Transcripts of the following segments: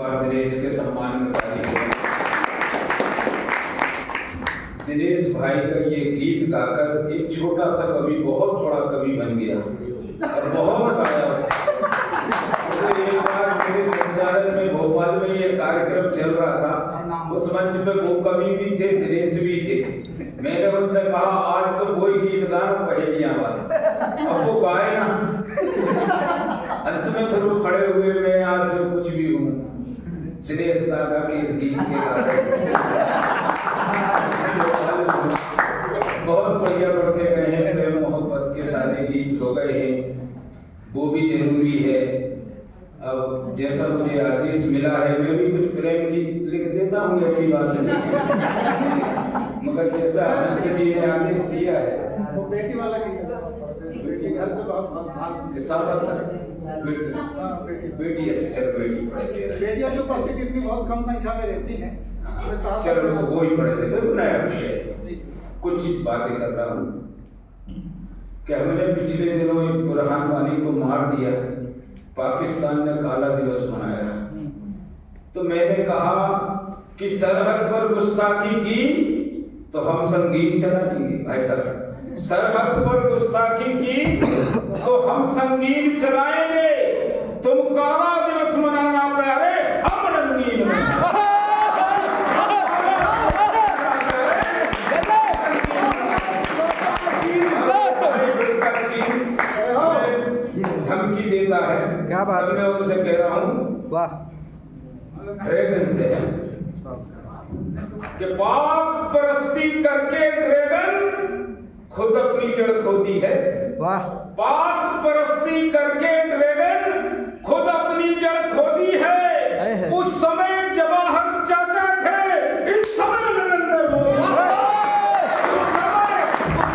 बार दिनेश के सम्मान में ताली हो। दिनेश भाई का ये गीत गाकर एक छोटा सा कवि बहुत बड़ा कवि बन गया और बहुत गाया उसने। एक बार मेरे संचालन में भोपाल में ये कार्यक्रम चल रहा था, उस मंच पे वो कवि भी थे, दिनेश भी थे। मैंने उनसे कहा आज तो वही गीत गाना पहेलियां वाला, अब वो गाए ना। अंत में फिर वो खड़े हुए, मैं आज जो कुछ भी हूँ दिनेश दादा के इस गीत के बहुत बढ़िया पढ़ के गए हैं। प्रेम मोहब्बत के सारे गीत हो गए हैं, वो भी जरूरी है। अब जैसा मुझे आदेश मिला है मैं भी कुछ प्रेम गीत लिख देता हूँ, ऐसी बात नहीं, मगर जैसा हंस जी ने आदेश दिया है वो बेटी वाला गीत है, बेटी घर से बेटी अच्छा चलो बेटी पढ़े दे रहे। बेटियां जो उपस्थित इतनी बहुत कम संख्या में रहती हैं, चलो वो ही पढ़े देते, नया विषय कुछ बातें कर रहा हूँ कि हमने पिछले दिनों एक बुरहान वानी को मार दिया, पाकिस्तान ने काला दिवस मनाया। तो मैंने कहा कि सरहद पर गुस्ताखी की तो हम संगीत चलाएंगे। भाई साहब, सरहद पर गुस्ताखी की तो हम संगीत चलाएंगे, तुम काला दिवस मनाना प्यारे, हम रंगीन धमकी देता है। क्या बात है? मैं उनसे कह रहा हूँ, वाह, ड्रैगन से है कि पाक परस्ती करके ड्रैगन खुद अपनी जड़ खोती है। वाह, पाक परस्ती करके ड्रैगन खुद अपनी जड़ खोती है। उस समय जवाहर चाचा थे, इस समय नरेंद्र मोदी। उस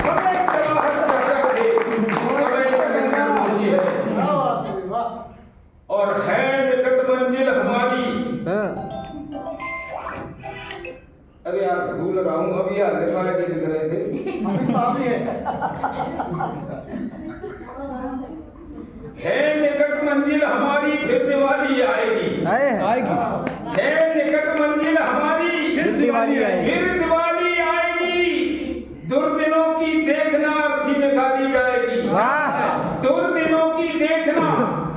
समय जवाहर चाचा थे, इस समय नरेंद्र मोदी है। और है निकट मंजिल हमारी। अरे यार भूल रहा हूँ, अभी यार लिखा है कि लिख रहे थे है निकट मंजिल हमारी, फिर दिवाली आएगी। है निकट मंजिल हमारी, फिर दिवाली आएगी। फिर दिवाली आएगी। दुर्दिनों की देखना अर्थी निकाली जाएगी। वाह, दुर्दिनों की देखना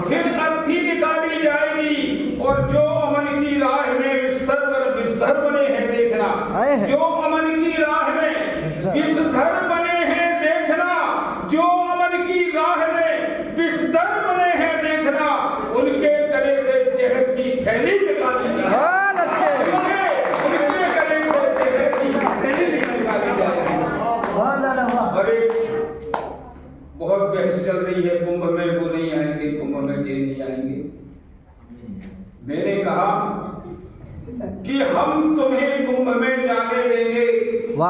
फिर अर्थी निकाली जाएगी। और जो अमन की राह में विस्तर बने हैं देखना, जो अमन की राह में विस्तर बने हैं देखना, जो अमन की राह में विस्तर बने हैं देखना, उनके गले से जहर की थैली निकाली जाए। बहुत अच्छे, उनके गले से जहर की थैली निकाली जाए। अरे बहुत बहस चल रही है, कुंभ में वो नहीं आएंगे, कुंभ में ये नहीं आएंगे। मैंने कहा कि हम तुम्हें कुंभ में जाने देंगे।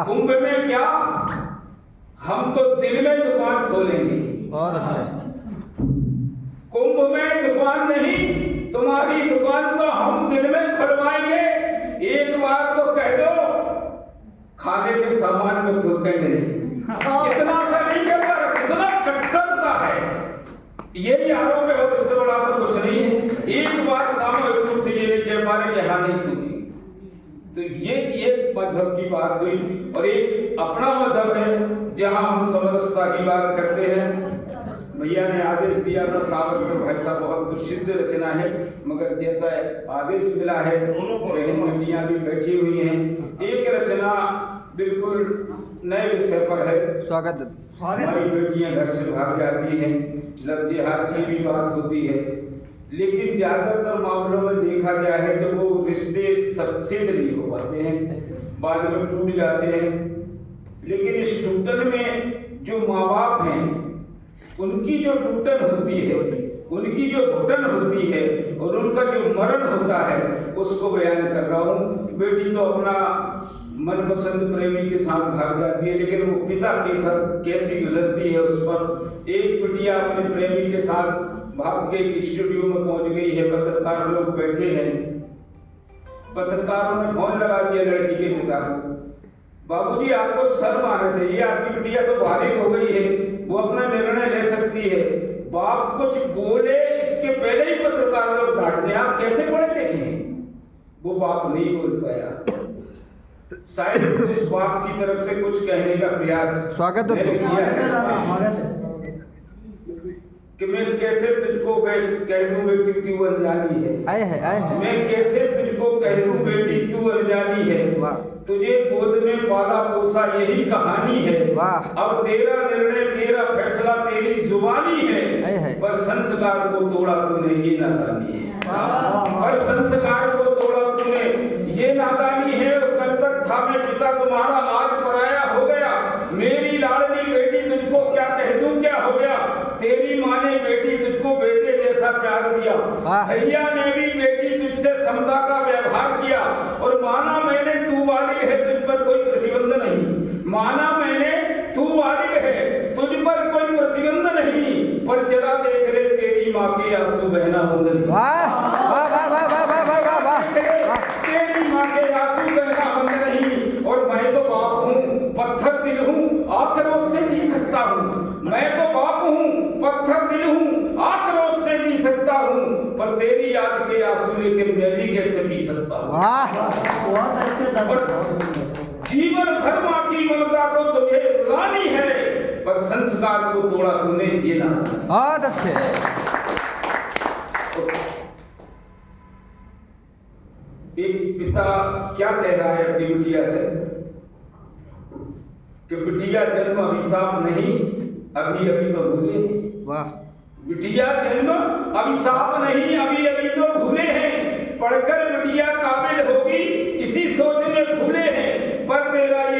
कुंभ में क्या, हम तो दिल में दुकान खोलेंगे। बहुत अच्छा। कुंभ में दुकान नहीं, तुम्हारी दुकान तो हम दिल में खुलवाएंगे। एक बार तो कह दो, खाने के सामान में थूकेंगे नहीं। इतना सा नहीं कहता, इतना कट्टरता है ये आरोप है, और इससे बड़ा तो कुछ नहीं है। एक बार सामूहिक रूप से ये नहीं कह पा रहे कि हाँ नहीं थूकेंगे। तो ये एक मजहब की बात हुई, और एक अपना मजहब है जहां हम समरसता की बात करते हैं। भैया ने आदेश दिया था, सावरकर भाई साहब बहुत प्रसिद्ध रचना है, मगर जैसा आदेश मिला है, बहन बेटियां भी बैठी हुई हैं। एक रचना बिल्कुल नए विषय पर है। स्वागत। हमारी बेटियां घर से भाग जाती हैं, लव जिहाद की भी बात होती है, लेकिन ज्यादातर मामलों में देखा गया है कि वो रिश्ते सक्सेस नहीं हो पाते हैं, बाद में टूट जाते हैं। लेकिन इस टूटन में जो माँ बाप हैं, उनकी जो टूटन होती है, उनकी जो घुटन होती है, और उनका जो मरण होता है, उसको बयान कर रहा हूँ। बेटी तो अपना मनपसंद प्रेमी के साथ भाग जाती है, लेकिन वो पिता के साथ कैसी गुजरती है उस पर। एक बिटिया अपने प्रेमी के साथ भाग के स्टूडियो में पहुंच गई है, पत्रकार लोग बैठे हैं। पत्रकारों ने फोन लगा दिया लड़की के पिता को, बाबूजी आपको शर्म आना चाहिए, आपकी बिटिया तो बालिग हो गई है, वो अपना निर्णय ले सकती है। बाप कुछ बोले इसके पहले ही पत्रकार लोग डांट दें, आप कैसे पढ़े लिखे हैं? वो बाप नहीं बोल पाया। शायद उस बाप की तरफ से कुछ कहने का प्रयास स्वागत है। मैंने किया है स्वागत है। कि मैं कैसे तुझको कह दूं बेटी तू अनजानी है। आए हैं। मैं कैसे तुझको कह दूं बेटी तू अनजानी है। वाह। तुझे गोद में पाला पोसा यही कहानी है। वाह। अब तेरा निर्णय तेरा फैसला तेरी जुबानी है। है। पर संस्कार को तोड़ा तूने ये नादानी है। पर संस्कार को तोड़ा तूने ये नादानी है। और कल तक था मैं पिता तुम्हारा आज पराया हो गया। मेरी लाडली बेटी तुझको क्या कह दूं क्या हो गया। तेरी माँ ने बेटी तुझको बेटे जैसा प्यार दिया। भैया ने भी बेटी तुझसे समता का व्यवहार किया। और माना मैंने तू वालिद है तुझ पर कोई प्रतिबंध नहीं। माना मैंने तू वालिद है तुझ पर कोई प्रतिबंध नहीं। पर जरा देख ले तेरी माँ के आंसू बहना बंद नहीं। वाह वाह वाह वाह वाह वाह वाह वाह वाह। तेरी माँ के आंसू बहना बंद नहीं। और मैं तो बाप हूँ पत्थर दिल हूँ आक्रोश से जी सकता हूँ। मैं तो बाप हूँ पत्थर दिल हूँ आक्रोश से जी सकता हूँ। पर तेरी याद के आंसू लेके मैं भी कैसे पी सकता हूँ। वाह। और जीवन भर माँ की ममता को तुझे लानी है। पर संस्कार को तोड़ा तूने ये ना। बहुत अच्छे। एक पिता क्या कह रहा है अपनी बिटिया से कि बिटिया जन्म अभिशाप नहीं अभी अभी तो भूले। वाह। बिटिया जन्म अभिशाप नहीं अभी अभी तो भूले हैं। पढ़कर बिटिया काबिल होगी इसी सोच में भूले हैं। पर तेरा ये